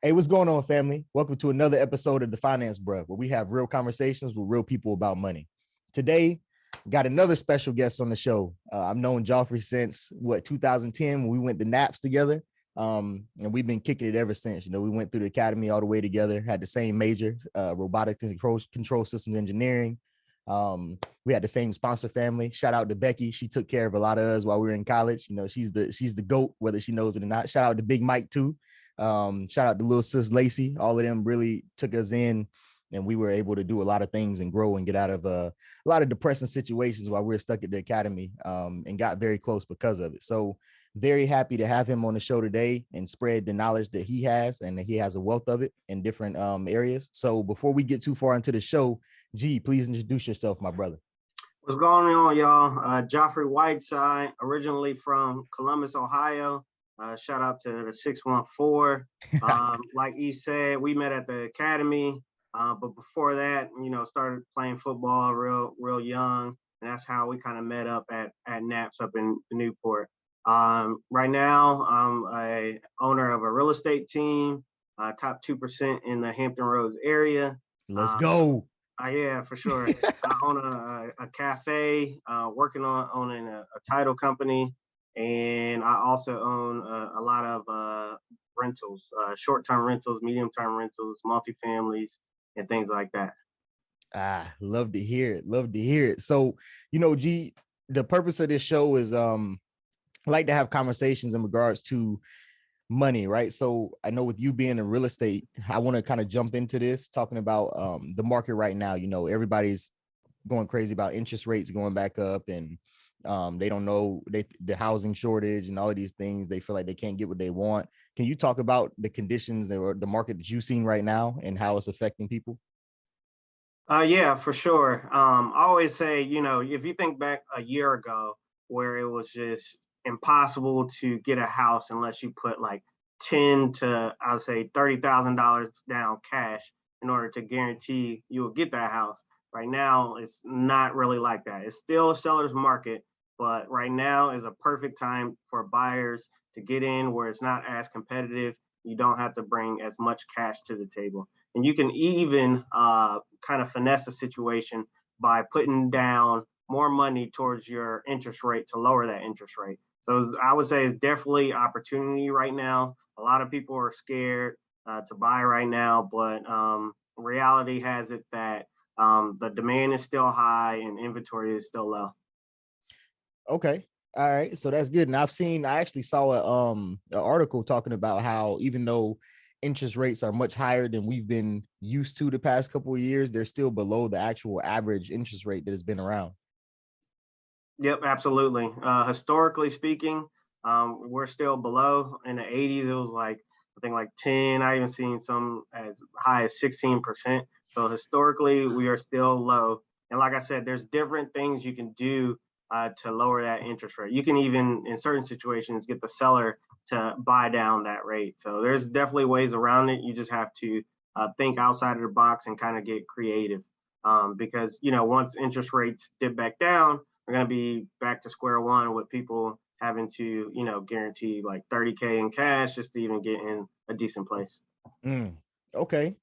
Hey, what's going on, family? Welcome to another episode of The Finance Bruh, where we have real conversations with real people about money. Today, got another special guest on the show. I've known Geoffrey since 2010 when we went to NAPS together, and we've been kicking it ever since. You know, we went through the academy all the way together, had the same major, robotics and control systems engineering. We had the same sponsor family. Shout out to Becky. She took care of a lot of us while we were in college. You know, she's the GOAT, whether she knows it or not. Shout out to Big Mike too. Shout out to little sis Lacey. All of them really took us in, and we were able to do a lot of things and grow and get out of a lot of depressing situations while we were stuck at the academy, and got very close because of it. So very happy to have him on the show today and spread the knowledge that he has, and that he has a wealth of it in different areas. So before we get too far into the show, G, please introduce yourself, my brother. What's going on, y'all? Geoffrey Whiteside, originally from Columbus, Ohio. Shout out to the 614. Like he said, we met at the academy, but before that, started playing football real young, and that's how we kind of met up at NAPS up in Newport. Right now, I'm a owner of a real estate team, top 2% in the Hampton Roads area. Let's go. Yeah, for sure. I own a cafe, working on owning a title company, and I also own a lot of rentals, short-term rentals, medium-term rentals, multifamilies, and things like that. Love to hear it. Love to hear it. So, G, the purpose of this show is I like to have conversations in regards to money, right? So I know with you being in real estate, I want to kind of jump into this talking about the market right now. Everybody's going crazy about interest rates going back up, and they don't know the housing shortage and all of these things. They feel like they can't get what they want. Can you talk about the conditions or the market that you've seen right now and how it's affecting people? Yeah, for sure. I always say, if you think back a year ago where it was just impossible to get a house unless you put like I would say $30,000 down cash in order to guarantee you will get that house. Right now, it's not really like that. It's still a seller's market, but right now is a perfect time for buyers to get in where it's not as competitive. You don't have to bring as much cash to the table. And you can even kind of finesse the situation by putting down more money towards your interest rate to lower that interest rate. So I would say it's definitely opportunity right now. A lot of people are scared to buy right now, but reality has it that the demand is still high and inventory is still low. Okay. All right. So that's good. And I actually saw an article talking about how even though interest rates are much higher than we've been used to the past couple of years, they're still below the actual average interest rate that has been around. Yep, absolutely. Historically speaking, we're still below. In the 80s, it was I think like 10. I even seen some as high as 16%. So historically, we are still low. And like I said, there's different things you can do to lower that interest rate. You can even, in certain situations, get the seller to buy down that rate. So there's definitely ways around it. You just have to think outside of the box and kind of get creative. Because, once interest rates dip back down, we're going to be back to square one with people having to, guarantee like 30K in cash just to even get in a decent place. Okay.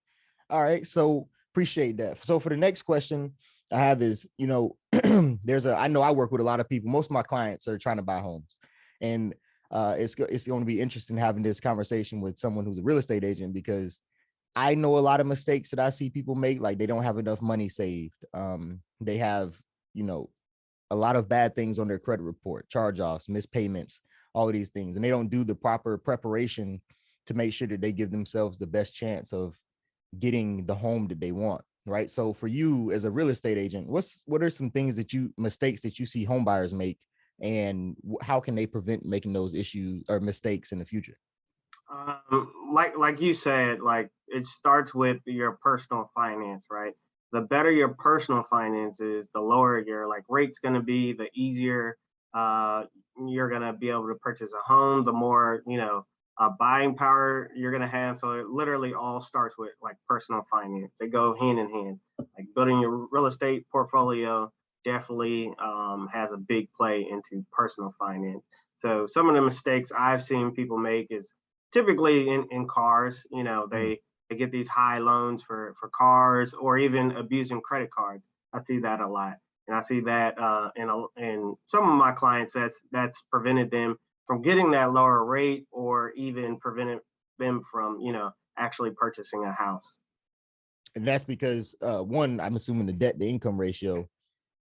All right. So appreciate that. So for the next question I have is, I know I work with a lot of people. Most of my clients are trying to buy homes, and it's going to be interesting having this conversation with someone who's a real estate agent, because I know a lot of mistakes that I see people make. Like they don't have enough money saved. They have, a lot of bad things on their credit report, charge-offs, missed payments, all of these things. And they don't do the proper preparation to make sure that they give themselves the best chance of getting the home that they want, right? So for you as a real estate agent, what are some mistakes that you see home buyers make, and how can they prevent making those issues or mistakes in the future? Like you said, like it starts with your personal finance, right? The better your personal finance is, the lower your rate's going to be, the easier you're going to be able to purchase a home, the more buying power you're going to have. So it literally all starts with personal finance. They go hand in hand. Like building your real estate portfolio definitely has a big play into personal finance. So some of the mistakes I've seen people make is typically in cars. You know, they get these high loans for cars or even abusing credit cards. I see that a lot, and I see that in some of my clients that's prevented them from getting that lower rate or even prevented them from actually purchasing a house. And that's because one, I'm assuming the debt to income ratio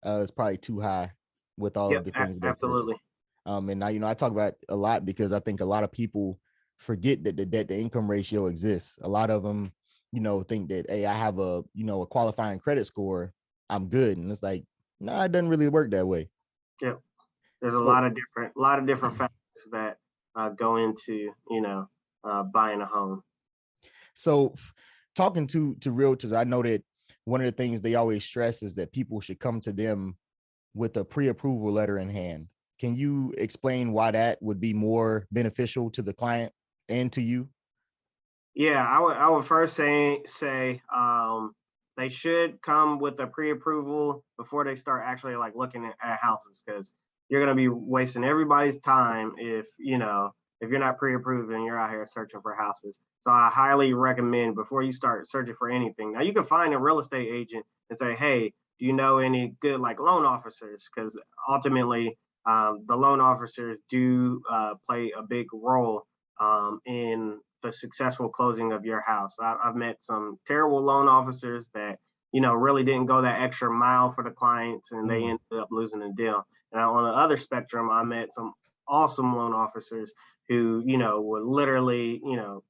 is probably too high with all of Yep, the things that they purchase. absolutely. And now, I talk about a lot because I think a lot of people forget that the debt to income ratio exists. A lot of them, think that, hey, I have a qualifying credit score, I'm good. And it's like, no, it doesn't really work that way. Yep. There's a So, lot of different factors that go into buying a home. so talking to realtors, I know that one of the things they always stress is that people should come to them with a pre-approval letter in hand. Can you explain why that would be more beneficial to the client and to you? Yeah, I would first say they should come with a pre-approval before they start actually like looking at houses, because you're gonna be wasting everybody's time if you're not pre-approved and you're out here searching for houses. So I highly recommend before you start searching for anything. Now you can find a real estate agent and say, hey, do you know any good like loan officers? Because ultimately, the loan officers do play a big role in the successful closing of your house. I've met some terrible loan officers that really didn't go that extra mile for the clients, and they ended up losing the deal. And on the other spectrum, I met some awesome loan officers who would literally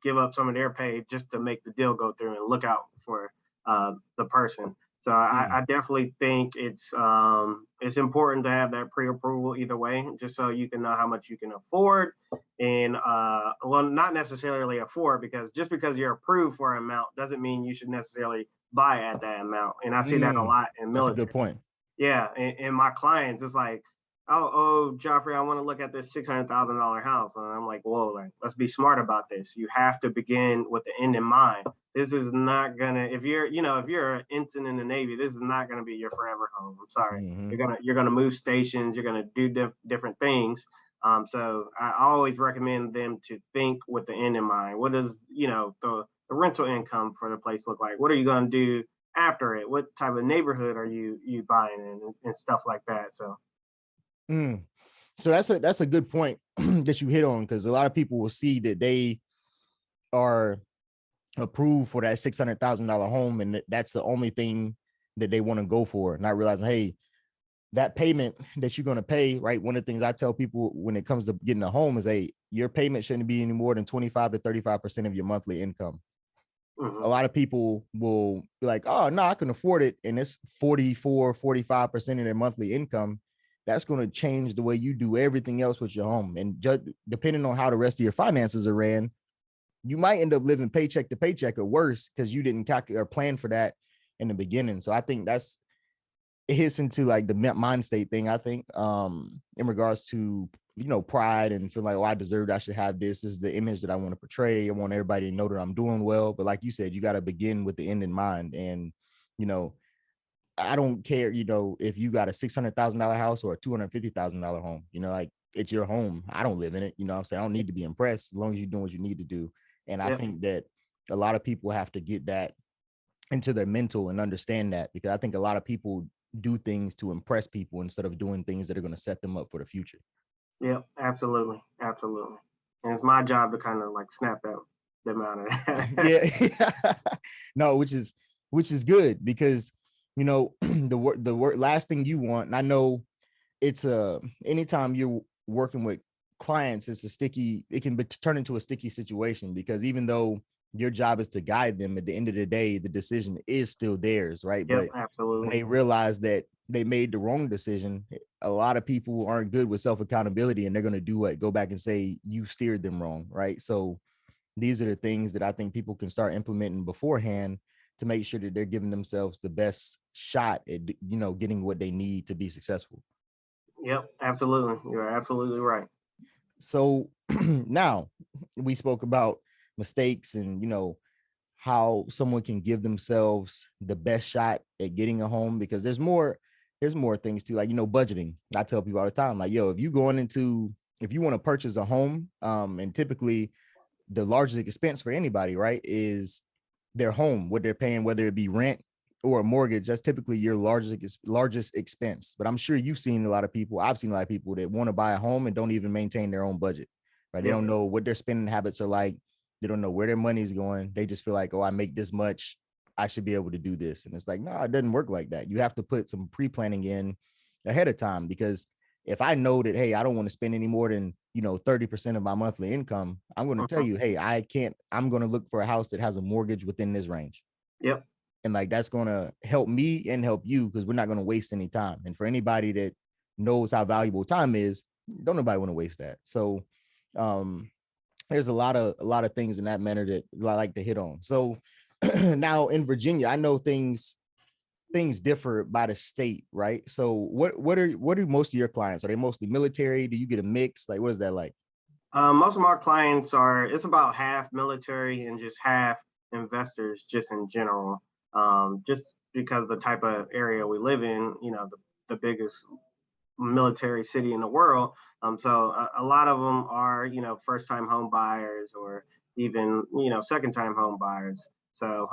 give up some of their pay just to make the deal go through and look out for the person. So I definitely think it's important to have that pre-approval either way, just so you can know how much you can afford, and well, not necessarily afford, because just because you're approved for an amount doesn't mean you should necessarily buy at that amount. And I see that a lot in That's a military. good point. Yeah, and my clients, it's like, oh, Geoffrey, I want to look at this $600,000 house, and I'm like, whoa, like, let's be smart about this. You have to begin with the end in mind. This is not gonna, if you're an ensign in the Navy, this is not gonna be your forever home. I'm sorry, you're gonna move stations, you're gonna do different things. So I always recommend them to think with the end in mind. What does the rental income for the place look like? What are you gonna do after it? What type of neighborhood are you buying in, and stuff like that? So So that's a good point that you hit on, because a lot of people will see that they are approved for that $600,000 home, and that's the only thing that they want to go for, not realizing, hey, that payment that you're going to pay, right? One of the things I tell people when it comes to getting a home is, hey, your payment shouldn't be any more than 25 to 35% of your monthly income. A lot of people will be like, oh, no, I can afford it, and it's 44, 45% of their monthly income. That's going to change the way you do everything else with your home. And depending on how the rest of your finances are ran, you might end up living paycheck to paycheck or worse, because you didn't calculate or plan for that in the beginning. So I think it hits into like the mind state thing, I think, in regards to, pride and feel like, oh, I deserve, I should have this. This is the image that I want to portray. I want everybody to know that I'm doing well. But like you said, you got to begin with the end in mind. And, I don't care, if you got a $600,000 house or a $250,000 home, like, it's your home. I don't live in it. I'm saying, I don't need to be impressed as long as you're doing what you need to do. And I think that a lot of people have to get that into their mental and understand that, because I think a lot of people do things to impress people instead of doing things that are going to set them up for the future. Yeah, absolutely, absolutely. And it's my job to kind of like snap them out of that. Yeah. No, which is good, because the last thing you want, and I know it's anytime you're working with clients, it can turn into a sticky situation, because even though your job is to guide them, at the end of the day, the decision is still theirs, right? Yep, But absolutely. when they realize that they made the wrong decision, a lot of people aren't good with self-accountability, and they're going to go back and say, you steered them wrong, right? So these are the things that I think people can start implementing beforehand to make sure that they're giving themselves the best shot at, getting what they need to be successful. Yep, absolutely. You're absolutely right. So now we spoke about mistakes and, how someone can give themselves the best shot at getting a home, because there's more things too, like, budgeting. I tell people all the time, like, yo, if you want to purchase a home, and typically the largest expense for anybody, right, is their home, what they're paying, whether it be rent or a mortgage. That's typically your largest expense. But I'm sure you've seen a lot of people, I've seen a lot of people that want to buy a home and don't even maintain their own budget, right? They don't know what their spending habits are like. They don't know where their money's going. They just feel like, oh, I make this much, I should be able to do this. And it's like, no, it doesn't work like that. You have to put some pre-planning in ahead of time, because if I know that, hey, I don't want to spend any more than, 30% of my monthly income, I'm going to tell you, hey, I'm going to look for a house that has a mortgage within this range. Yep. And like, that's going to help me and help you, because we're not going to waste any time. And for anybody that knows how valuable time is, don't nobody want to waste that. So there's a lot of things in that manner that I like to hit on. So now in Virginia, I know things differ by the state, right? So what are most of your clients? Are they mostly military? Do you get a mix? Like, what is that like? Most of my clients it's about half military and just half investors, just in general. Just because the type of area we live in, the biggest military city in the world. So a lot of them are, first time home buyers, or even, second time home buyers. So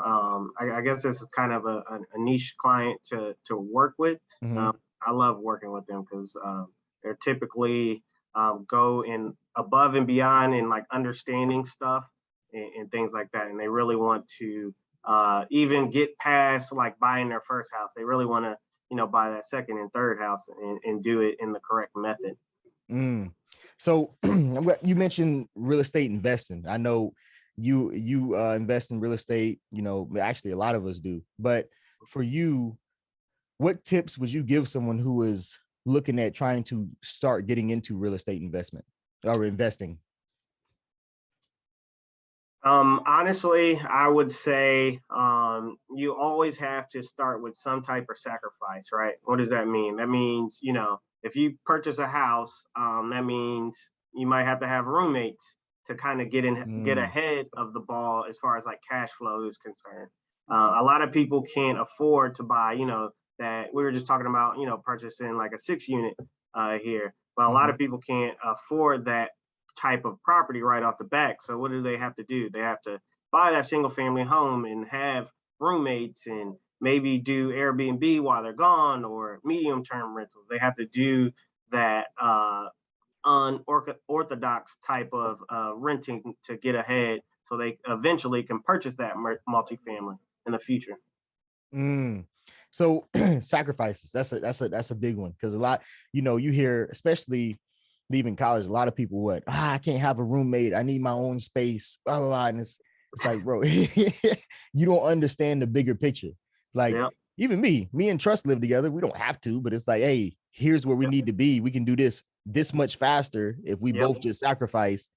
I guess this is kind of a niche client to work with. Mm-hmm. I love working with them because they're typically go in above and beyond in like understanding stuff and things like that. And they really want to even get past like buying their first house. They really want to, buy that second and third house and do it in the correct method. So you mentioned real estate investing. I know you invest in real estate, actually a lot of us do. But for you, what tips would you give someone who is looking at trying to start getting into real estate investment or investing? Honestly, I would say you always have to start with some type of sacrifice, right? What does that mean? That means, if you purchase a house, that means you might have to have roommates to kind of get ahead of the ball as far as like cash flow is concerned. A lot of people can't afford to buy, that we were just talking about, purchasing like a 6-unit here, but a lot of people can't afford that type of property right off the back. So what do they have to do? They have to buy that single family home and have roommates and maybe do Airbnb while they're gone, or medium term rentals. They have to do that unorthodox type of renting to get ahead, so they eventually can purchase that multifamily in the future. So sacrifices, that's a big one, because a lot, you hear, especially leaving college, a lot of people, I can't have a roommate, I need my own space, blah, blah, blah. And it's like, bro, you don't understand the bigger picture. Like, even me and Trust live together. We don't have to, but it's like, hey, here's where we need to be. We can do this much faster if we both just sacrifice,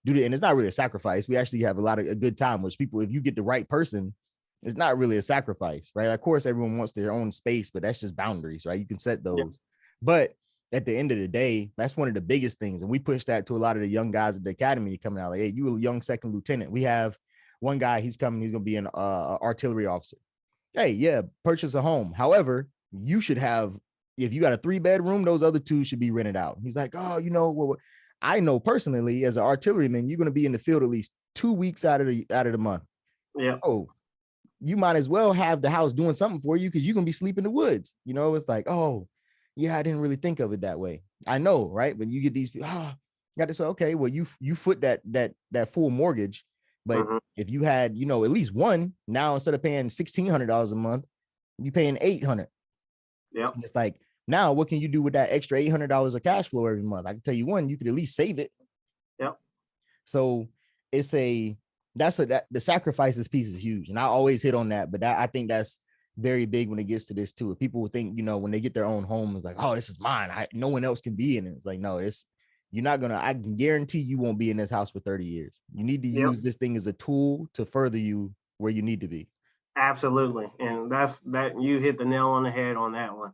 do it. And it's not really a sacrifice. We actually have a good time, which people, if you get the right person, it's not really a sacrifice, right? Of course, everyone wants their own space, but that's just boundaries, right? You can set those. But at the end of the day, that's one of the biggest things. And we push that to a lot of the young guys at the academy coming out. Like, hey, you a young second lieutenant. We have one guy, he's going to be an artillery officer. Hey, purchase a home. However, you should have, if you got a 3-bedroom, those other 2 should be rented out. He's like, oh, well, I know personally as an artilleryman, you're going to be in the field at least 2 weeks out of the month. Yeah. Oh, you might as well have the house doing something for you, because you're going to be sleeping in the woods. It's like, oh, yeah, I didn't really think of it that way. I know, right? When you get these people, got this way. Okay, well, you foot that full mortgage, but if you had, at least one, now instead of paying $1,600 a month, you paying $800. Yeah, it's like, now what can you do with that extra $800 of cash flow every month? I can tell you one, you could at least save it. Yeah. So it's the sacrifices piece is huge, and I always hit on that. But I think that's very big when it gets to this too. If people think, when they get their own home, it's like, oh, this is mine, no one else can be in it. It's like, no, you're not gonna, I can guarantee you won't be in this house for 30 years. You need to use this thing as a tool to further you where you need to be. Absolutely. And that you hit the nail on the head on that one.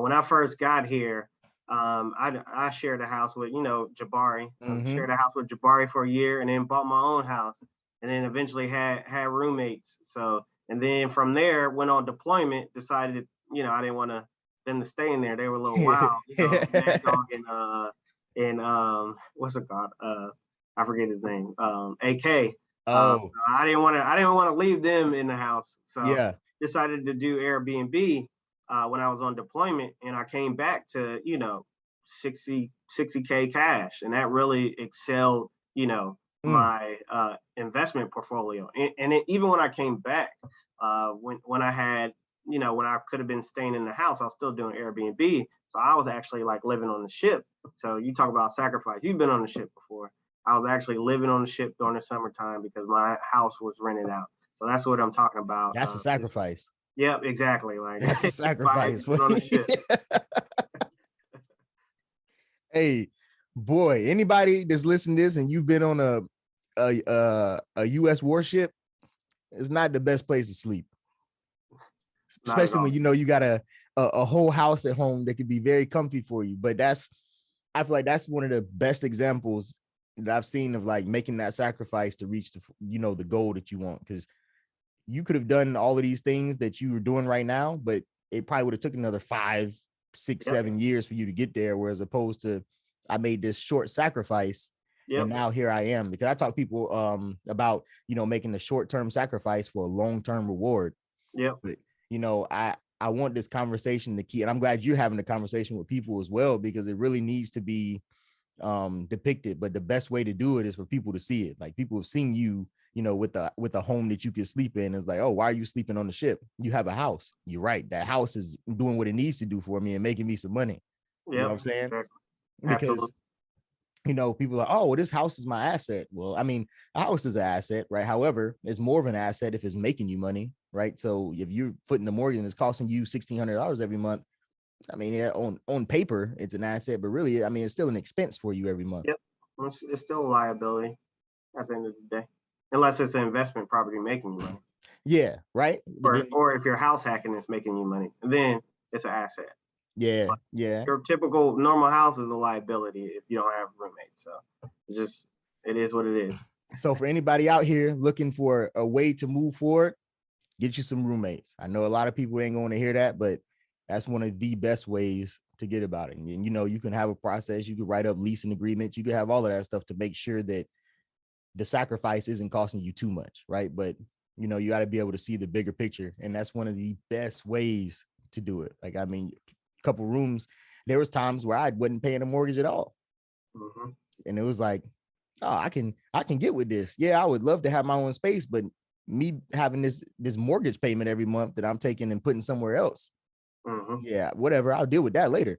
When I first got here, I shared a house with, Jabari. Shared a house with Jabari for a year, and then bought my own house, and then eventually had roommates. So, and then from there went on deployment, decided, I didn't want them to stay in there. They were a little wild, Mad Dog and what's it called? I forget his name, AK. Oh, I didn't want to leave them in the house, so yeah. decided to do Airbnb when I was on deployment, and I came back to 60K cash, and that really excelled Mm, my investment portfolio. Even when I came back, when I had when I could have been staying in the house, I was still doing Airbnb. So I was actually like living on the ship. So you talk about sacrifice. You've been on the ship before. I was actually living on the ship during the summertime because my house was rented out. So that's what I'm talking about. that's a sacrifice. Yep, exactly. Like That's a sacrifice. been on the ship. Hey, boy, anybody that's listening to this and you've been on a U.S. warship, it's not the best place to sleep, Not at especially all. when you got a whole house at home that could be very comfy for you. But I feel like that's one of the best examples that I've seen of like making that sacrifice to reach the goal that you want. Because you could have done all of these things that you were doing right now, but it probably would have took another 5, 6, Yep. 7 years for you to get there. Whereas opposed to I made this short sacrifice Yep. and now here I am. Because I talk to people about, making the short-term sacrifice for a long-term reward. Yep. But, I want this conversation to keep, and I'm glad you're having the conversation with people as well, because it really needs to be depicted. But the best way to do it is for people to see it. Like people have seen you, with a home that you can sleep in. It's like, oh, why are you sleeping on the ship? You have a house. You're right. That house is doing what it needs to do for me and making me some money. You know what Yep. I'm saying? Exactly. Absolutely. Because people are like, oh, well, this house is my asset. Well, I mean, a house is an asset, right? However, it's more of an asset if it's making you money, right? So if you're footing the mortgage and it's costing you $1,600 every month, I mean, yeah, on paper, it's an asset, but really, I mean, it's still an expense for you every month. Yep. It's still a liability at the end of the day, unless it's an investment property making you money, Yeah, right. But then, or if your house hacking is making you money, then it's an asset. yeah, But yeah. your typical normal house is a liability if you don't have roommates. So it is what it is. So for anybody out here looking for a way to move forward, get you some roommates. I know a lot of people ain't going to hear that, but that's one of the best ways to get about it. And you can have a process. You can write up leasing agreements. You can have all of that stuff to make sure that the sacrifice isn't costing you too much, right? But you got to be able to see the bigger picture, and that's one of the best ways to do it. Like, I mean, a couple rooms, there was times where I wasn't paying a mortgage at all, Mm-hmm. and it was like, oh, I can get with this. Yeah, I would love to have my own space, but me having this mortgage payment every month that I'm taking and putting somewhere else, Mm-hmm. yeah, whatever, I'll deal with that later,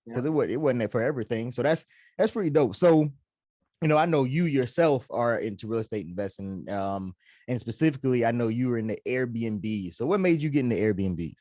because Yep. it wasn't there for everything. So that's pretty dope. So I know you yourself are into real estate investing, and specifically, I know you were in the Airbnb. So what made you get into Airbnbs?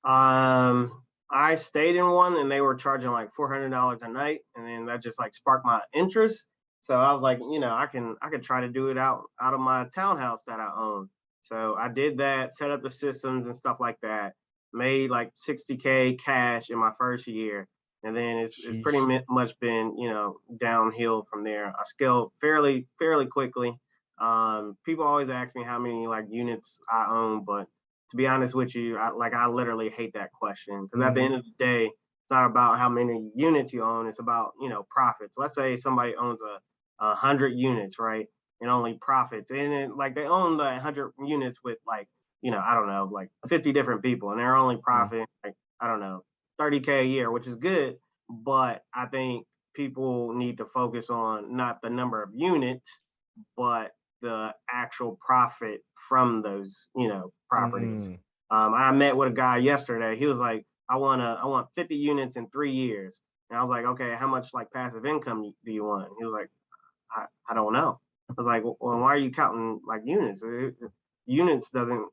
I stayed in one and they were charging like $400 a night, and then that just like sparked my interest. So I was like, I could try to do it out of my townhouse that I own. So I did that, set up the systems and stuff like that. Made like 60K cash in my first year, and then it's pretty Sheesh. much been downhill from there. I scaled fairly quickly. People always ask me how many like units I own, but to be honest with you, I literally hate that question, because at the Mm-hmm. end of the day, it's not about how many units you own. It's about profits. Let's say somebody owns a 100 units, right, and only profits, and then like they own the 100 units with like I don't know, like 50 different people, and they're only profiting like I don't know 30K a year, which is good, but I think people need to focus on not the number of units, but the actual profit from those, properties. Mm-hmm. I met with a guy yesterday. He was like, I want 50 units in 3 years. And I was like, okay, how much like passive income do you want? And he was like, I don't know. I was like, well, why are you counting like units? Units doesn't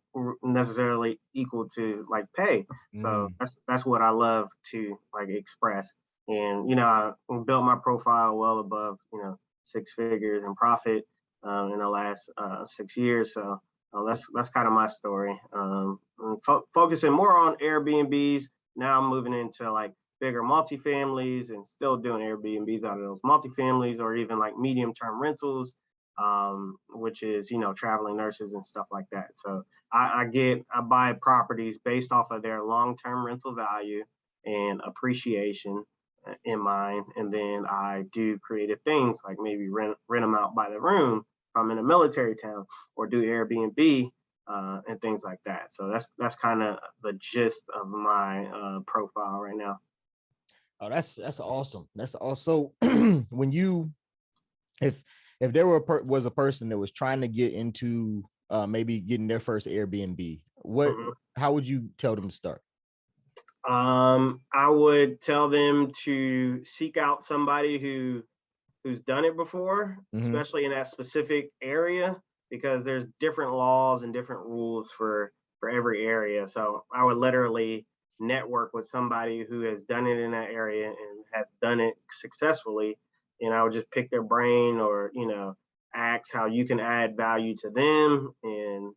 necessarily equal to like pay. So that's what I love to like express. And I built my profile well above 6 figures in profit in the last 6 years. So that's kind of my story. Focusing more on Airbnbs. Now I'm moving into like bigger multifamilies and still doing Airbnbs out of those multifamilies, or even like medium term rentals, which is traveling nurses and stuff like that. So I buy properties based off of their long term rental value and appreciation, in mind, and then I do creative things like maybe rent them out by the room if I'm in a military town, or do Airbnb and things like that. So that's kind of the gist of my profile right now. Oh, that's awesome. That's also when you if there was a person that was trying to get into maybe getting their first Airbnb, Mhm. how would you tell them to start? I would tell them to seek out somebody who's done it before, Mm-hmm. especially in that specific area, because there's different laws and different rules for every area. So I would literally network with somebody who has done it in that area and has done it successfully, and I would just pick their brain, or ask how you can add value to them, and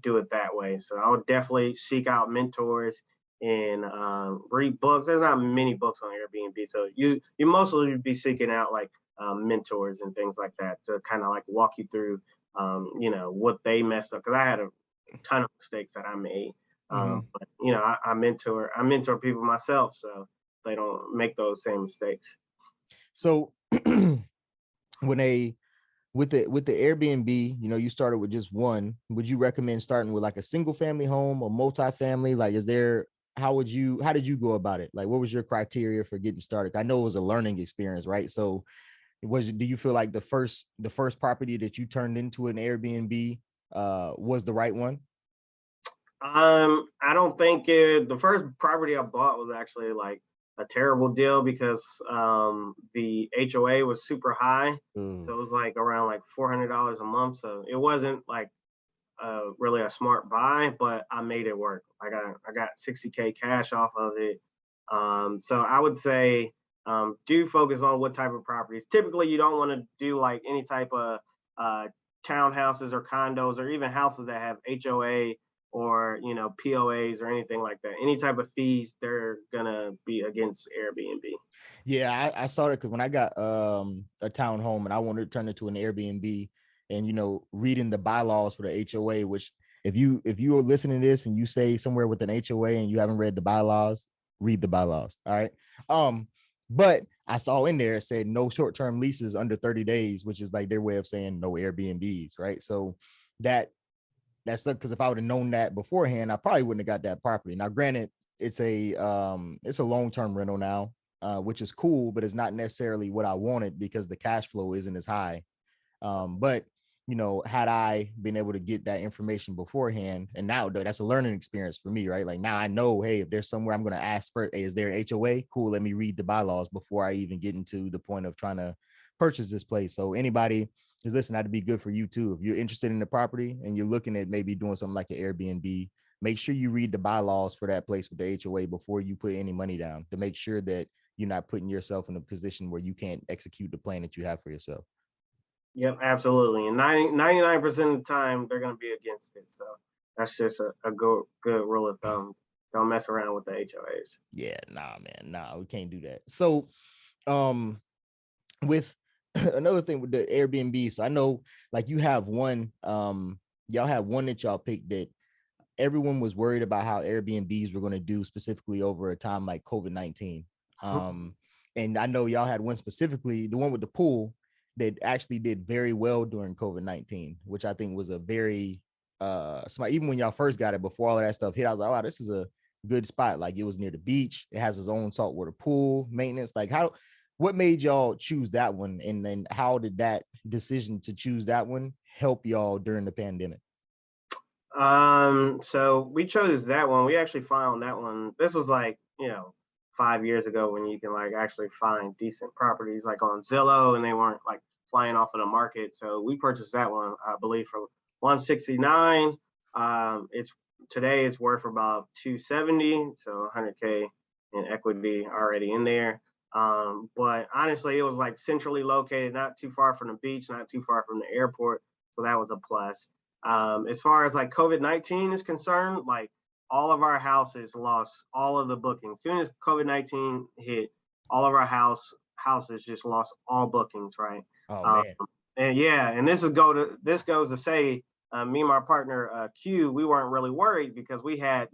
do it that way. So I would definitely seek out mentors and read books. There's not many books on Airbnb, so you mostly be seeking out like mentors and things like that to kind of like walk you through, what they messed up. Because I had a ton of mistakes that I made, Mm-hmm. but I mentor people myself, so they don't make those same mistakes. So when a with the Airbnb, you started with just one. Would you recommend starting with like a single family home or multifamily? Like, how did you go about it? Like, what was your criteria for getting started? I know it was a learning experience, right? So do you feel like the first property that you turned into an Airbnb was the right one? I don't think the first property I bought was actually like a terrible deal, because the HOA was super high, so Ooh. it was like around like $400 a month. So it wasn't like really a smart buy, but I made it work. I got 60K cash off of it. So I would say do focus on what type of properties. Typically, you don't want to do like any type of uh, townhouses or condos, or even houses that have HOA or POAs or anything like that. Any type of fees, they're gonna be against Airbnb. Yeah, I saw it because when I got a townhome and I wanted to turn it to an Airbnb, and reading the bylaws for the HOA, which if you are listening to this and you say somewhere with an HOA and you haven't read the bylaws, read the bylaws. All right. But I saw in there it said no short-term leases under 30 days, which is like their way of saying no Airbnbs, right? So that that's because if I would have known that beforehand, I probably wouldn't have got that property. Now, granted, it's a long-term rental now, which is cool, but it's not necessarily what I wanted because the cash flow isn't as high. But had I been able to get that information beforehand, and now that's a learning experience for me, right? Like now I know, hey, if there's somewhere I'm going to ask for, hey, is there an HOA? Cool, let me read the bylaws before I even get into the point of trying to purchase this place. So anybody is listening, that'd be good for you too. If you're interested in the property and you're looking at maybe doing something like an Airbnb, make sure you read the bylaws for that place with the HOA before you put any money down, to make sure that you're not putting yourself in a position where you can't execute the plan that you have for yourself. Yep, absolutely. And 99% of the time, they're going to be against it. So that's just a good rule of thumb. Don't mess around with the HOAs. Yeah, nah, man, nah, we can't do that. So, um, with another thing with the Airbnb, so I know like y'all have one that y'all picked that everyone was worried about how Airbnbs were going to do specifically over a time like COVID-19. Um, and I know y'all had one specifically, the one with the pool, that actually did very well during COVID-19, which I think was a very smart. Even when y'all first got it, before all of that stuff hit, I was like, wow, this is a good spot. Like it was near the beach, it has its own saltwater pool, maintenance. Like what made y'all choose that one? And then how did that decision to choose that one help y'all during the pandemic? So we chose that one. We actually found that one. This was like, 5 years ago, when you can like actually find decent properties like on Zillow, and they weren't like flying off of the market. So we purchased that one, I believe, for 169. It's today it's worth about 270, so 100K in equity already in there. But honestly, it was like centrally located, not too far from the beach, not too far from the airport. So that was a plus. As far as like COVID-19 is concerned, like all of our houses lost all of the bookings. As soon as COVID-19 hit, all of our houses just lost all bookings, right? Oh Um, man. and yeah, and this goes to say, me and my partner Q, we weren't really worried because we had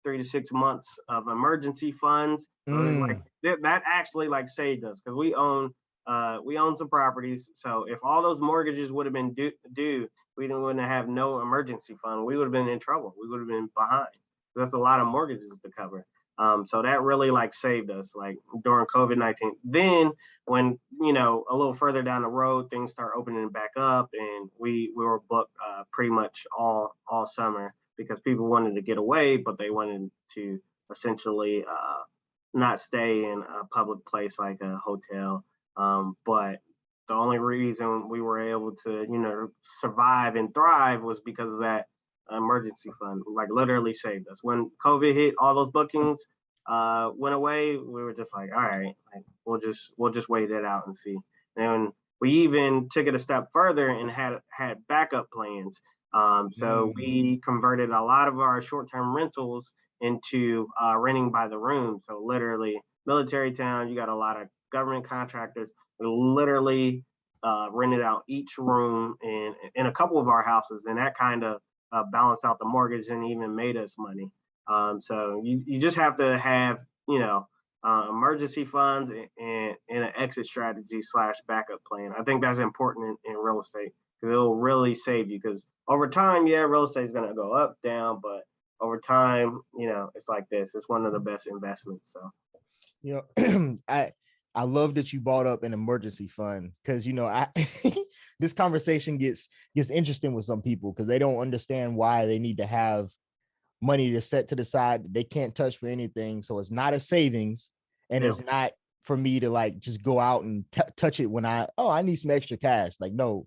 3 to 6 months of emergency funds. So like that actually like saved us because we own some properties. So if all those mortgages would have been due, we wouldn't have no emergency fund. We would have been in trouble. We would have been behind. That's a lot of mortgages to cover. So that really like saved us like during COVID-19. Then when, a little further down the road, things start opening back up and we were booked pretty much all summer because people wanted to get away, but they wanted to essentially not stay in a public place like a hotel. But the only reason we were able to, survive and thrive was because of that emergency fund, like literally saved us. When COVID hit, all those bookings went away. We were just like, all right, like, we'll just wait it out and see. And we even took it a step further and had backup plans. So we converted a lot of our short-term rentals into renting by the room. So literally, military town, you got a lot of government contractors literally rented out each room in a couple of our houses, and that kind of balanced out the mortgage and even made us money. So you just have to have emergency funds and an exit strategy / backup plan. I think that's important in real estate because it'll really save you. Because over time, yeah, real estate is going to go up, down, but over time, it's like this. It's one of the best investments. So, I love that you brought up an emergency fund because I this conversation gets interesting with some people because they don't understand why they need to have money to set to the side that they can't touch for anything. So it's not a savings, and it's not for me to like just go out and touch it when I need some extra cash. Like, no,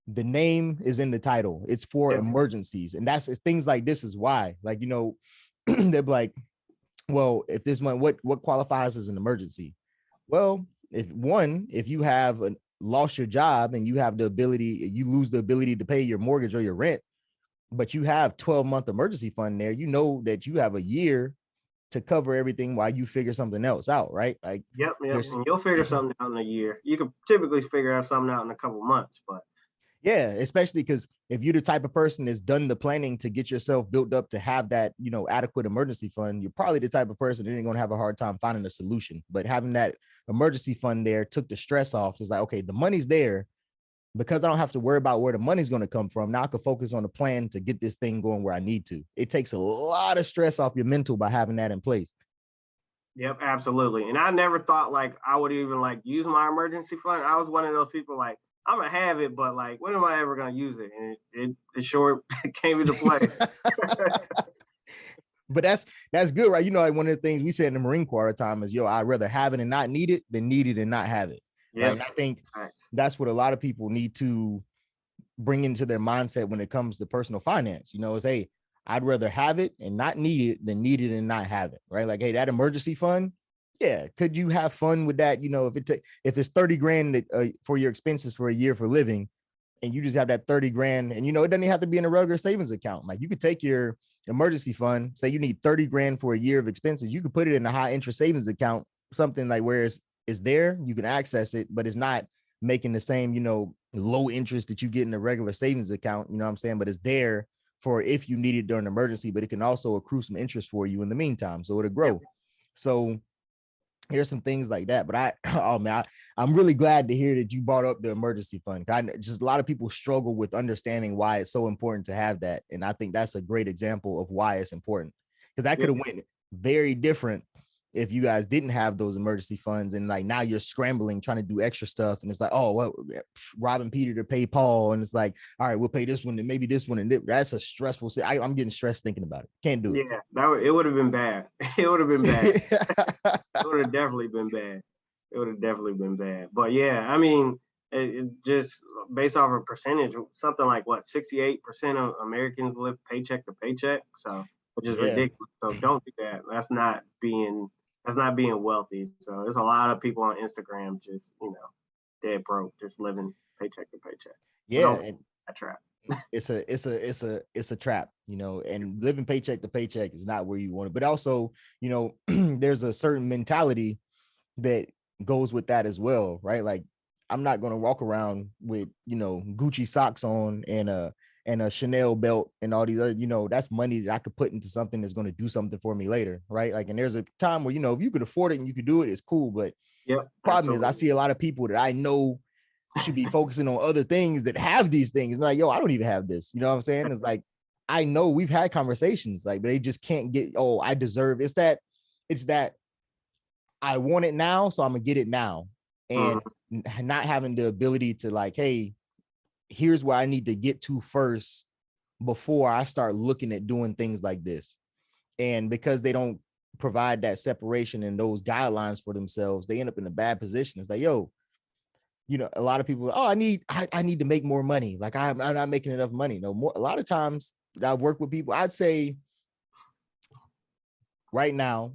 the name is in the title. It's for emergencies, and that's things like this is why. Like, they're like, well, if this money, what qualifies as an emergency? Well, if you have lost your job and you lose the ability to pay your mortgage or your rent, but you have 12-month emergency fund there, that you have a year to cover everything while you figure something else out, right? Like, yep. And you'll figure something out in a year. You could typically figure out something out in a couple months, but yeah, especially because if you're the type of person that's done the planning to get yourself built up to have that, adequate emergency fund, you're probably the type of person that ain't going to have a hard time finding a solution. But having that emergency fund there took the stress off. It's like, okay, the money's there because I don't have to worry about where the money's going to come from. Now I can focus on the plan to get this thing going where I need to. It takes a lot of stress off your mental by having that in place. Yep, absolutely. And I never thought like I would even like use my emergency fund. I was one of those people like, I'm gonna have it, but like, when am I ever gonna use it? And it sure came into play. But that's good, right? Like one of the things we said in the Marine Corps all the time is, I'd rather have it and not need it than need it and not have it. Yep. Right. And I think that's what a lot of people need to bring into their mindset when it comes to personal finance. Is, hey, I'd rather have it and not need it than need it and not have it. Right. Like, hey, that emergency fund. Yeah. Could you have fun with that? If it's 30 grand for your expenses for a year for living, and you just have that 30 grand and, it doesn't have to be in a regular savings account. Like, you could take your emergency fund, say you need 30 grand for a year of expenses. You could put it in a high interest savings account, something like where it's there, you can access it, but it's not making the same, low interest that you get in a regular savings account. You know what I'm saying? But it's there for if you need it during an emergency, but it can also accrue some interest for you in the meantime. So it'll grow. So here's some things like that. But I'm really glad to hear that you brought up the emergency fund. Just a lot of people struggle with understanding why it's so important to have that. And I think that's a great example of why it's important, because that could have went very different if you guys didn't have those emergency funds. And like, now you're scrambling, trying to do extra stuff. And it's like, oh, well, robbing Peter to pay Paul. And it's like, all right, we'll pay this one and maybe this one. And that's a stressful, I'm getting stressed thinking about it. Can't do it. Yeah, it would have been bad. It would have been bad. It would have definitely been bad. It would have definitely been bad. But yeah, I mean, it just based off of percentage, something like 68% of Americans live paycheck to paycheck. So, which is ridiculous. So don't do that. That's not being wealthy. So there's a lot of people on Instagram just, dead broke, just living paycheck to paycheck. Yeah. And a trap. It's a trap, and living paycheck to paycheck is not where you want it. But also, there's a certain mentality that goes with that as well, right? Like, I'm not going to walk around with, Gucci socks on and and a Chanel belt and all these other, that's money that I could put into something that's going to do something for me later, right? Like, and there's a time where, if you could afford it and you could do it, it's cool. But Yep, problem is I absolutely. see a lot of people that I know should be focusing on other things that have these things. And like, yo, I don't even have this. You know what I'm saying? It's like, I know we've had conversations, like, but they just can't get, oh, I deserve, it's that I want it now, so I'm gonna get it now. And not having the ability to like, hey, here's where I need to get to first before I start looking at doing things like this. And because they don't provide that separation and those guidelines for themselves, they end up in a bad position. It's like, yo, a lot of people, oh, I need to make more money. Like I'm not making enough money. No more. A lot of times that I work with people, I'd say right now,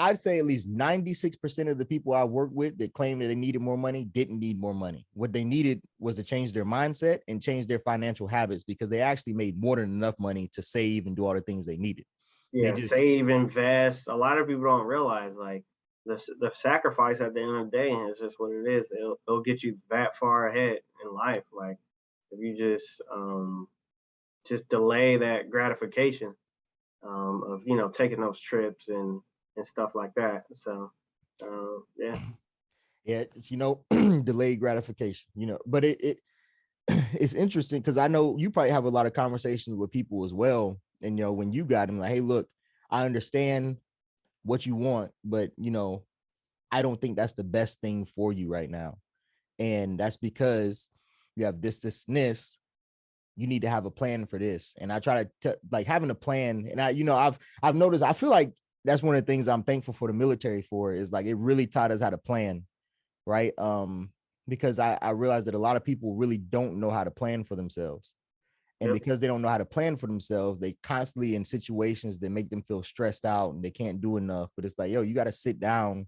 I'd say at least 96% of the people I work with that claim that they needed more money didn't need more money. What they needed was to change their mindset and change their financial habits, because they actually made more than enough money to save and do all the things they needed. They Yeah, just, save, invest. A lot of people don't realize like the sacrifice at the end of the day is just what it is. It'll get you that far ahead in life. Like if you just delay that gratification of taking those trips and stuff like that. So yeah. yeah, it's, delayed gratification, but it it's interesting because I know you probably have a lot of conversations with people as well. And, when you got them like, hey, look, I understand what you want, but, I don't think that's the best thing for you right now. And that's because you have this, you need to have a plan for this. And I try to like having a plan. And I've noticed, I feel like that's one of the things I'm thankful for the military for, is like, it really taught us how to plan. Right. Because I realized that a lot of people really don't know how to plan for themselves. And Yep. because they don't know how to plan for themselves, they constantly in situations that make them feel stressed out and they can't do enough. But it's like, yo, you got to sit down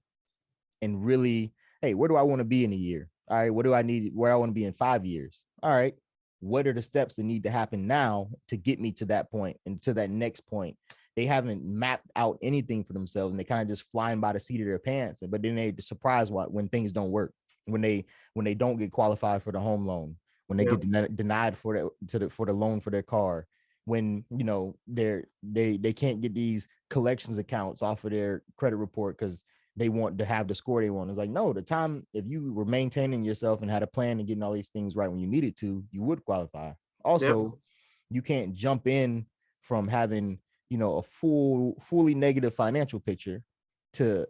and really, hey, where do I want to be in a year? All right, what do I need? Where I want to be in 5 years? All right, what are the steps that need to happen now to get me to that point and to that next point? They haven't mapped out anything for themselves, and they kind of just flying by the seat of their pants. But then they surprise when things don't work, when they don't get qualified for the home loan, when they Yep. get denied for the loan for their car, when they can't get these collections accounts off of their credit report because they want to have the score they want. It's like, no, the time, if you were maintaining yourself and had a plan and getting all these things right when you needed to, you would qualify. Yep. Also, you can't jump in from having, a fully negative financial picture to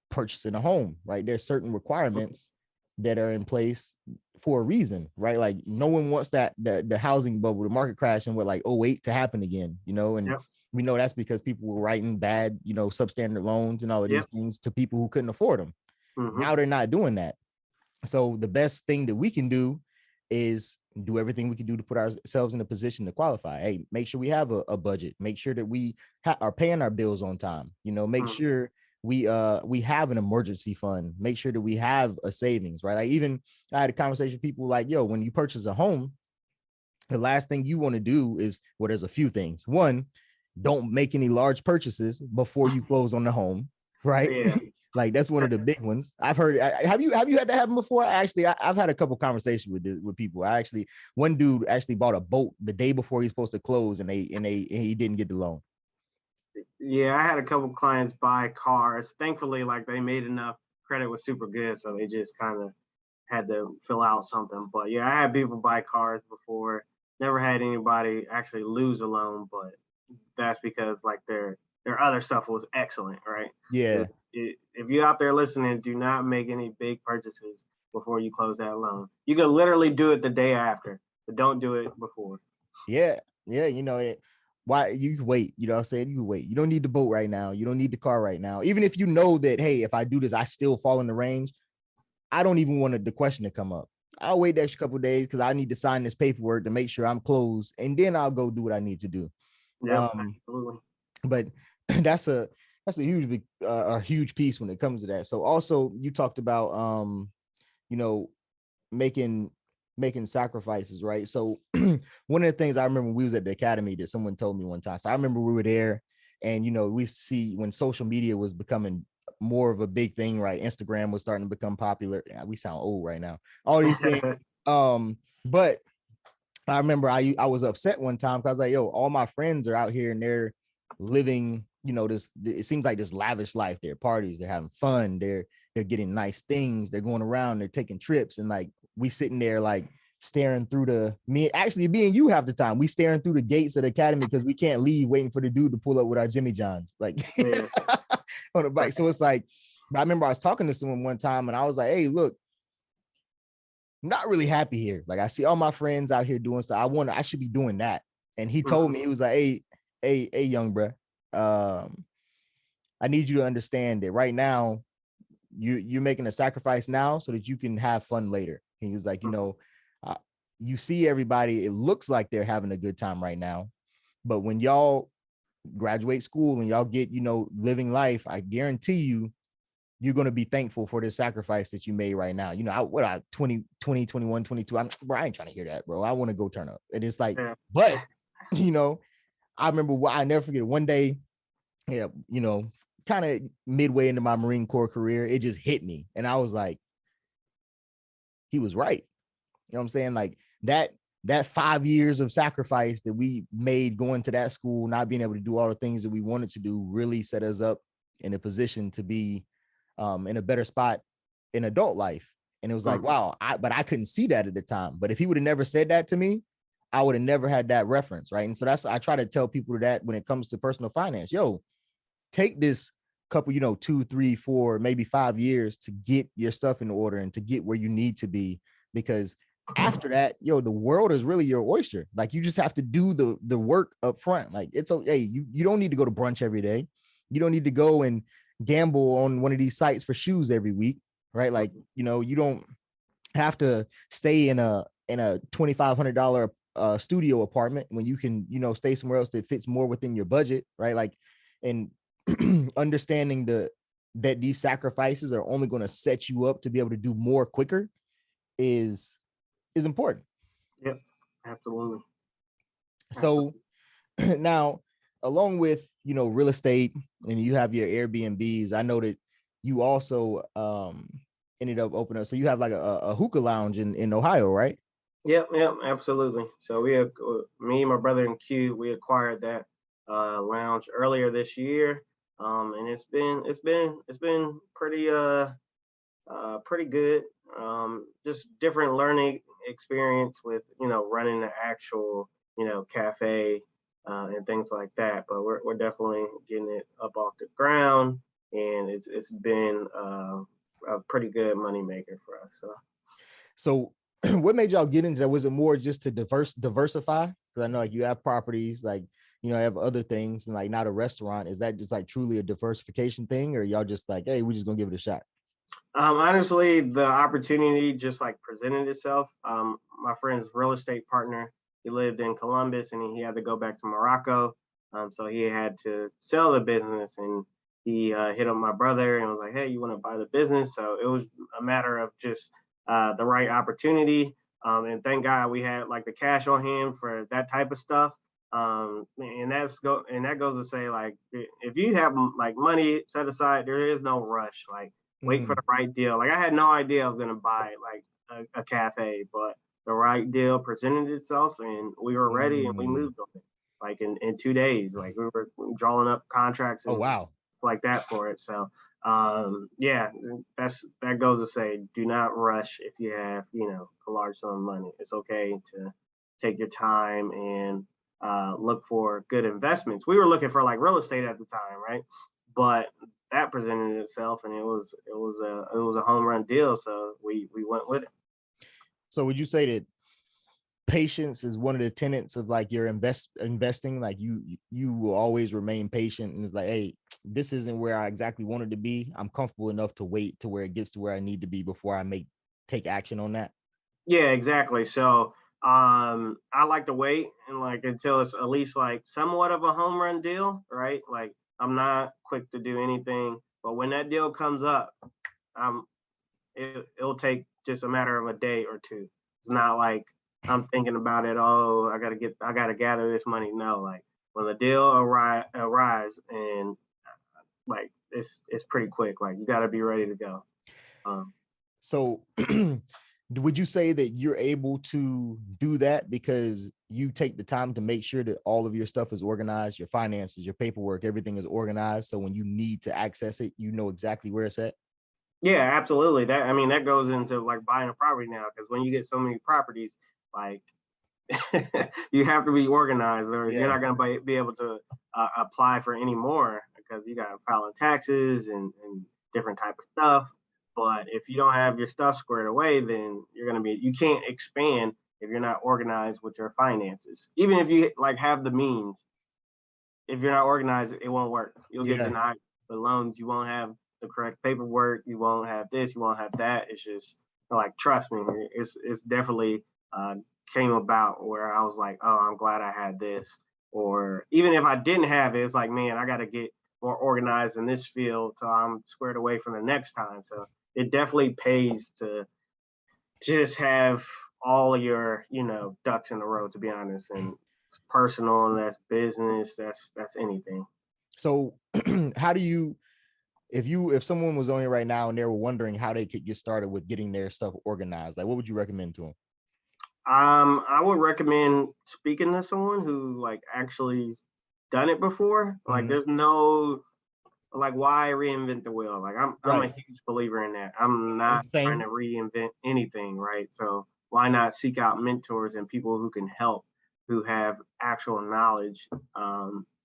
purchasing a home, right? There's certain requirements that are in place for a reason, right? Like no one wants the housing bubble, the market crash and what like 08 to happen again, and Yep. we know that's because people were writing bad, substandard loans and all of these Yep. things to people who couldn't afford them. Hmm. Now they're not doing that. So the best thing that we can do is do everything we can do to put ourselves in a position to qualify. Hey, make sure we have a budget. Make sure that we are paying our bills on time. Make sure we have an emergency fund. Make sure that we have a savings, right? Like even I had a conversation with people like, yo, when you purchase a home, the last thing you want to do is, well, there's a few things. One, don't make any large purchases before you close on the home, right? Yeah. Like that's one of the big ones. I've heard. Have you had that happen before? I've had a couple conversations with people. One dude actually bought a boat the day before he's supposed to close, and he didn't get the loan. Yeah, I had a couple clients buy cars. Thankfully, like they made enough, credit was super good, so they just kind of had to fill out something. But yeah, I had people buy cars before. Never had anybody actually lose a loan, but that's because like their other stuff was excellent, right? Yeah, If you're out there listening, do not make any big purchases before you close that loan. You can literally do it the day after, but don't do it before. yeah, yeah. Why you can wait? You know what I'm saying? You can wait. You don't need the boat right now. You don't need the car right now. Even if you know that, hey, if I do this, I still fall in the range. I don't even want the question to come up. I'll wait the extra couple of days because I need to sign this paperwork to make sure I'm closed, and then I'll go do what I need to do. Yep, Um, absolutely. but that's a huge piece when it comes to that. So also you talked about you know, making sacrifices, right? So one of the things I remember when we was at the academy that someone told me one time. So I remember we were there, and we see when social media was becoming more of a big thing, right? Instagram was starting to become popular. Yeah, we sound old right now. All these things. But I remember I was upset one time because I was like, yo, all my friends are out here and they're living, this, it seems like this lavish life. They're parties, they're having fun, they're getting nice things, they're going around, they're taking trips, and like we sitting there like staring through me and you half the time, we staring through the gates of the academy because we can't leave, waiting for the dude to pull up with our Jimmy Johns, like Yeah. on the bike. So it's like, but I remember I was talking to someone one time and I was like, hey, look, I'm not really happy here. Like I see all my friends out here doing stuff. I should be doing that. And he told me, he was like, hey, young bro, I need you to understand that right now you're making a sacrifice now so that you can have fun later. He was like, uh, you see everybody, it looks like they're having a good time right now, but when y'all graduate school and y'all get, living life, I guarantee you're going to be thankful for this sacrifice that you made right now. 20, 21, 22. Bro, I ain't trying to hear that, bro. I want to go turn up. And it's like, Yeah. but, I remember I never forget one day, kind of midway into my Marine Corps career, it just hit me. And I was like, he was right. You know what I'm saying? Like that 5 years of sacrifice that we made going to that school, not being able to do all the things that we wanted to do, really set us up in a position to be in a better spot in adult life. And it was like, wow, but I couldn't see that at the time. But if he would have never said that to me, I would have never had that reference. Right. And so I try to tell people that when it comes to personal finance, take this couple, 2, 3, 4, maybe 5 years to get your stuff in order and to get where you need to be. Because after that, the world is really your oyster. Like you just have to do the work up front. Like it's okay. You don't need to go to brunch every day. You don't need to go and gamble on one of these sites for shoes every week, right? Like, you don't have to stay in a $2,500 studio apartment when you can, stay somewhere else that fits more within your budget, right? Like, and understanding that these sacrifices are only going to set you up to be able to do more quicker is important. Yep, absolutely. So now, along with real estate, and you have your Airbnbs, I know that you also ended up opening up. So you have like a hookah lounge in Ohio, right? Yep, absolutely. So we have me, my brother, and Q. We acquired that lounge earlier this year, and it's been pretty good. Just different learning experience with running the actual cafe and things like that. But we're definitely getting it up off the ground, and it's been a pretty good money maker for us. So what made y'all get into that? Was it more just to diversify? Because I know like you have properties, like have other things, and like not a restaurant. Is that just like truly a diversification thing, or y'all just like, hey, we're just gonna give it a shot? Honestly, the opportunity just like presented itself. My friend's real estate partner, he lived in Columbus and he had to go back to Morocco. So he had to sell the business, and he hit up my brother and was like, "Hey, you want to buy the business?" So it was a matter of just the right opportunity. And thank God we had like the cash on hand for that type of stuff. And that goes to say, like, if you have like money set aside, there is no rush. Like, wait for the right deal. Like, I had no idea I was gonna buy like a cafe, but the right deal presented itself, and we were ready, and we moved on it like in 2 days. Like we were drawing up contracts Oh and wow. like that for it. So yeah, that goes to say, do not rush if you have a large sum of money. It's okay to take your time and look for good investments. We were looking for like real estate at the time, right? But that presented itself, and it was a home run deal. So we went with it. So would you say that patience is one of the tenets of like your investing? Like you will always remain patient, and it's like, hey, this isn't where I exactly wanted to be. I'm comfortable enough to wait to where it gets to where I need to be before I take action on that. Yeah, exactly. So I like to wait and like until it's at least like somewhat of a home run deal, right? Like I'm not quick to do anything, but when that deal comes up, um it'll take just a matter of a day or two. It's not like I'm thinking about it. Oh, I gotta gather this money. No, like when the deal arise, and like it's pretty quick. Like you got to be ready to go. Um, So Would you say that you're able to do that because you take the time to make sure that all of your stuff is organized, your finances, your paperwork, everything is organized, so when you need to access it, you know exactly where it's at? Yeah, absolutely. That goes into like buying a property now, because when you get so many properties, like you have to be organized, or you're Yeah. not going to be able to apply for any more, because you got to file taxes and different type of stuff. But if you don't have your stuff squared away, then you can't expand if you're not organized with your finances. Even if you like have the means, if you're not organized, it won't work. You'll get Yeah. denied the loans. You won't have the correct paperwork. You won't have this. You won't have that. It's just like, trust me, it's definitely uh, came about where I was like, oh, I'm glad I had this. Or even if I didn't have it, it's like, man, I got to get more organized in this field so I'm squared away for the next time. So it definitely pays to just have all of your, ducks in a row, to be honest. And it's personal, and that's business, that's anything. So how do you, if someone was on here right now and they were wondering how they could get started with getting their stuff organized, like what would you recommend to them? I would recommend speaking to someone who like actually done it before. Like, Mhm. there's no, like, why reinvent the wheel? Like, I'm a Right. huge believer in that. I'm I'm not the trying same. to reinvent anything, right? So why not seek out mentors and people who can help, who have actual knowledge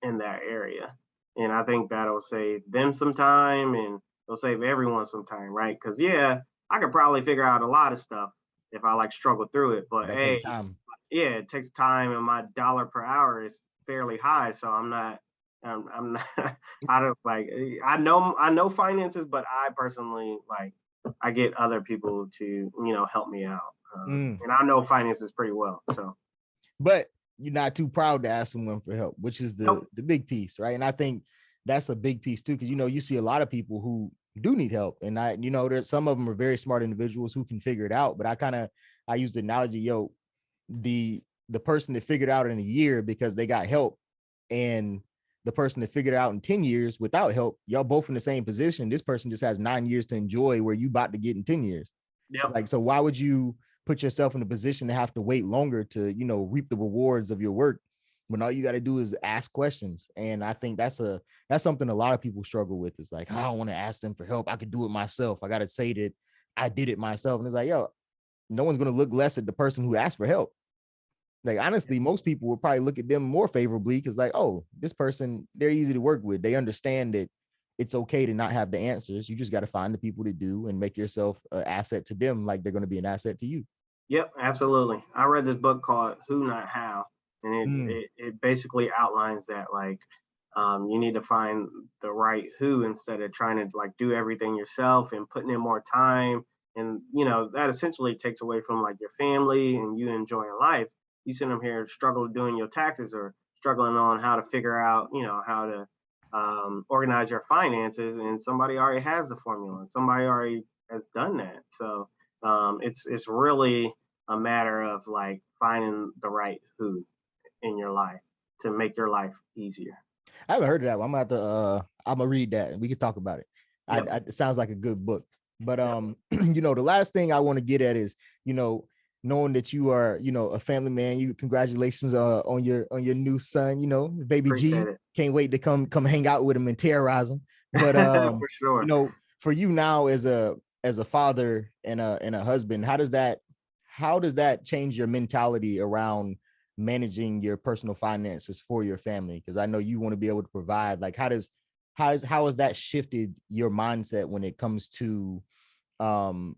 in that area? And I think that'll save them some time, and it'll save everyone some time, right? Because yeah, I could probably figure out a lot of stuff if I like struggle through it, But but that hey, take time. yeah, it takes time, and my dollar per hour is fairly high, so I'm not. I don't like. I know finances, but I personally like. I get other people to help me out, Mm. and I know finances pretty well. So But you're not too proud to ask someone for help, which is the nope. the big piece, right? And I think that's a big piece too, because you see a lot of people who do need help, and there's some of them are very smart individuals who can figure it out. But I use the analogy, the the person that figured it out in a year because they got help, and the person that figured it out in 10 years without help, y'all both in the same position. This person just has 9 years to enjoy where you about to get in 10 years. It's Yep. like, so why would you put yourself in a position to have to wait longer to, reap the rewards of your work when all you got to do is ask questions? And I think that's something a lot of people struggle with. It's like, I don't want to ask them for help. I could do it myself. I got to say that I did it myself. And it's like, no one's going to look less at the person who asked for help. Like, honestly, most people will probably look at them more favorably because, like, oh, this person, they're easy to work with. They understand that it's okay to not have the answers. You just got to find the people that do and make yourself an asset to them, like they're going to be an asset to you. Yep. Absolutely. I read this book called Who Not How, and it Mm, it, it basically outlines that, like, you need to find the right who, instead of trying to like do everything yourself and putting in more time. And that essentially takes away from like your family and you enjoying life. You sitting up here struggling doing your taxes, or struggling on how to figure out, how to organize your finances, and somebody already has the formula. Somebody already has done that. So it's really a matter of like finding the right who in your life to make your life easier. I haven't heard of that one. I'm gonna read that and we can talk about it. Yep. It sounds like a good book. But Yep. the last thing I want to get at is, knowing that you are, a family man. Congratulations on your new son, baby Appreciate G. it. Can't wait to come hang out with him and terrorize him. But For sure. for you now as a father and a husband, how does that change your mentality around managing your personal finances for your family? Because I know you want to be able to provide. Like, how has that shifted your mindset when it comes to um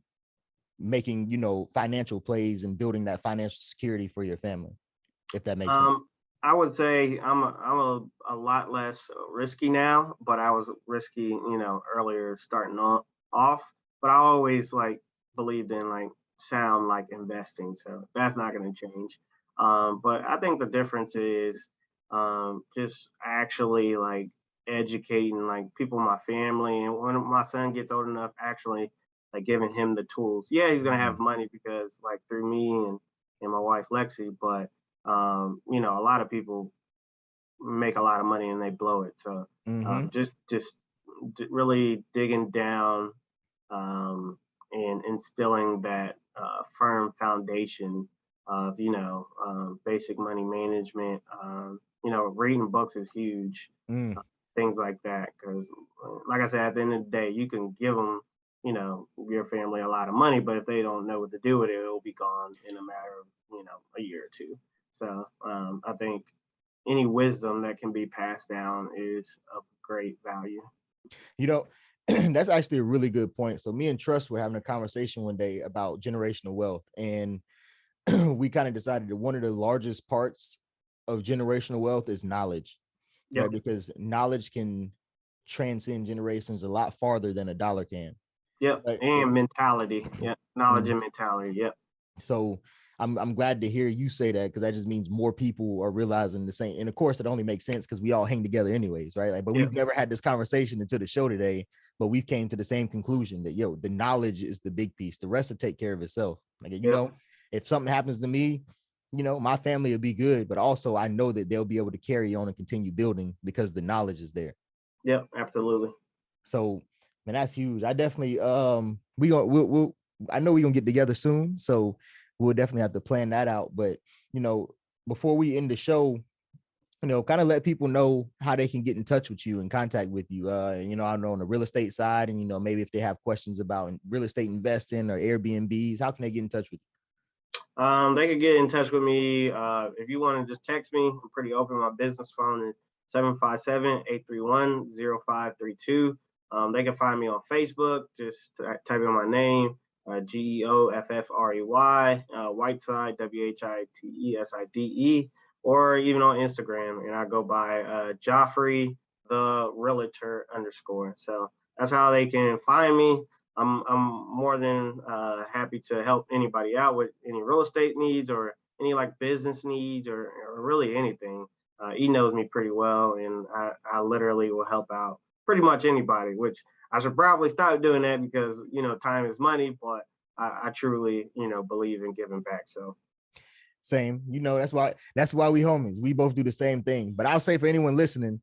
making financial plays and building that financial security for your family, if that makes sense? Um, I would say I'm a lot less risky now, but I was risky, earlier starting off. But I always like believed in like sound like investing, so that's not going to change. But I think the difference is just actually like educating like people in my family, and when my son gets old enough, actually like giving him the tools. Yeah, he's gonna have Mhm. money because like through me and my wife Lexi, but a lot of people make a lot of money and they blow it. So Mhm. just really digging down and instilling that firm foundation of, basic money management. Reading books is huge, Mm. things like that. Because, like I said, at the end of the day, you can give them, your family a lot of money, but if they don't know what to do with it, it'll be gone in a matter of, a year or two. So I think any wisdom that can be passed down is of great value. You know, that's actually a really good point. So me and Trust were having a conversation one day about generational wealth, and we kind of decided that one of the largest parts of generational wealth is knowledge, right? Yep. Because knowledge can transcend generations a lot farther than a dollar can. Yep. Right? And mentality. Yep. Knowledge and mentality. Yep. So I'm glad to hear you say that, because that just means more people are realizing the same. And of course, it only makes sense because we all hang together anyways, right? Like, but Yep. we've never had this conversation until the show today, but we've came to the same conclusion that, the knowledge is the big piece. The rest will take care of itself. Like, Yep. if something happens to me, my family will be good, but also I know that they'll be able to carry on and continue building because the knowledge is there. Yep. Absolutely. So, man, that's huge. I definitely, we'll I know we're gonna get together soon, so we'll definitely have to plan that out. But before we end the show, kind of let people know how they can get in touch with you and contact with you. I know on the real estate side, and maybe if they have questions about real estate investing or Airbnbs, how can they get in touch with you? They could get in touch with me. If you want to just text me, I'm pretty open. My business phone is 757-831-0532. They can find me on Facebook. Just type in my name, Geoffrey, Whiteside, Whiteside, or even on Instagram. And I go by Geoffrey the Realtor _. So that's how they can find me. I'm more than happy to help anybody out with any real estate needs or any like business needs or really anything. He knows me pretty well, and I literally will help out pretty much anybody, which I should probably stop doing that because, time is money, but I truly, believe in giving back. So Same, that's why we homies. We both do the same thing. But I'll say for anyone listening,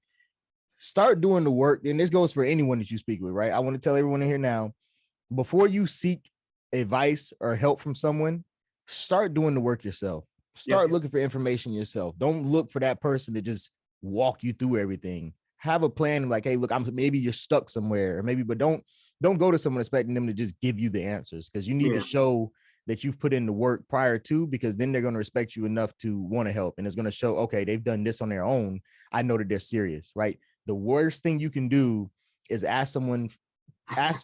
start doing the work. And this goes for anyone that you speak with, right? I want to tell everyone in here now, before you seek advice or help from someone, start doing the work yourself. yep. Start looking for information yourself. Don't look for that person to just walk you through everything. Have a plan, like, hey, look, maybe you're stuck somewhere, or maybe, but don't go to someone expecting them to just give you the answers, because you need to show that you've put in the work prior to, because then they're going to respect you enough to want to help. And it's going to show, okay, they've done this on their own. I know that they're serious, right? The worst thing you can do is ask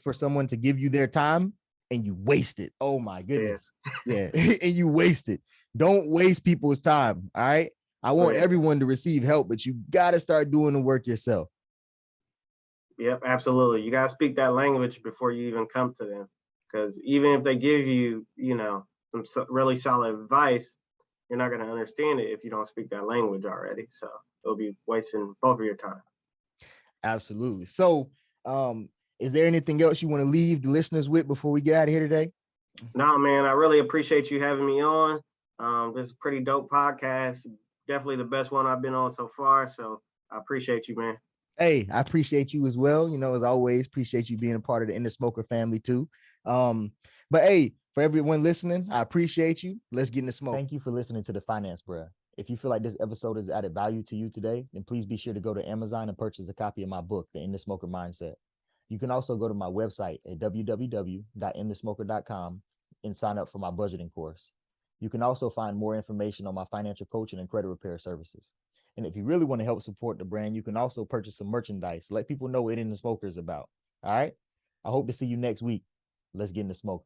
for someone to give you their time and you waste it. Oh my goodness. Yeah. And you waste it. Don't waste people's time. All right. I want everyone to receive help, but you got to start doing the work yourself. Yep, absolutely. You got to speak that language before you even come to them. Because even if they give you, some really solid advice, you're not going to understand it if you don't speak that language already. So it'll be wasting both of your time. Absolutely. So, is there anything else you want to leave the listeners with before we get out of here today? No, man, I really appreciate you having me on. This is a pretty dope podcast. Definitely the best one I've been on so far. So I appreciate you, man. Hey, I appreciate you as well. As always, appreciate you being a part of the In the Smoker family too. But hey, for everyone listening, I appreciate you. Let's get in the smoke. Thank you for listening to the Finance Bruh. If you feel like this episode has added value to you today, then please be sure to go to Amazon and purchase a copy of my book, The In the Smoker Mindset. You can also go to my website at www.inthesmoker.com and sign up for my budgeting course. You can also find more information on my financial coaching and credit repair services. And if you really want to help support the brand, you can also purchase some merchandise. Let people know what In the Smoker is about. All right. I hope to see you next week. Let's get in the smoke.